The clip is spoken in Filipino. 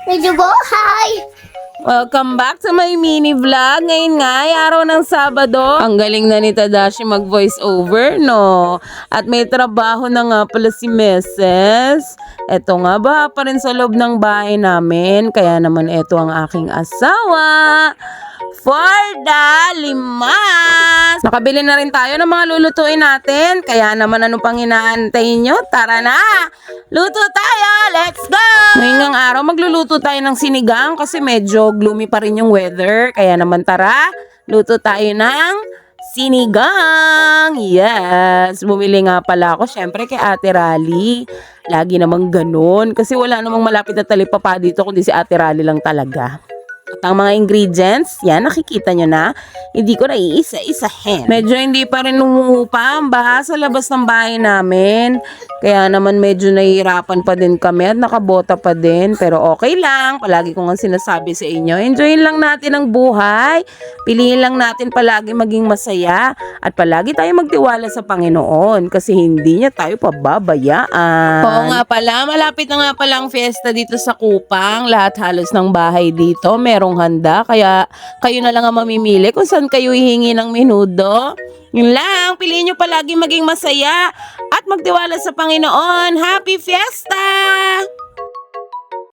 Medyo buhay! Welcome back to my mini vlog. Ngayon nga ay araw ng Sabado. Ang galing na ni Tadashi mag voice over, no? At may trabaho na nga pala si Mrs. Eto nga ba pa rin sa loob ng bahay namin. Kaya naman eto ang aking asawa. For the limas! Nakabili na rin tayo ng mga lulutuin natin. Kaya naman ano pang inaantay nyo? Tara na! Luto tayo! Let's go! Ngayon ngang araw magluluto tayo ng sinigang kasi medyo gloomy pa rin yung weather. Kaya naman tara, luto tayo ng sinigang! Yes! Bumili nga pala ako syempre kay Ate Rally. Lagi namang ganun kasi wala namang malapit na talipapa dito kundi si Ate Rally lang talaga. At ang mga ingredients, yan nakikita nyo na, hindi ko na iisa-isahin. Medyo hindi pa rin umuupa ang baha sa labas ng bahay namin. Kaya naman medyo nahihirapan pa din kami at nakabota pa din. Pero okay lang, palagi ko nga sinasabi sa inyo, enjoyin lang natin ang buhay. Piliin lang natin palagi maging masaya. At palagi tayo magtiwala sa Panginoon kasi hindi niya tayo pababayaan. Oo nga pala, malapit na nga pala ang fiesta dito sa Kupang. Lahat halos ng bahay dito merong handa, kaya kayo na lang ang mamimili kung saan kayo hihingi ng menudo. Yun lang, piliin nyo palagi maging masaya at magtiwala sa Panginoon. Happy Fiesta!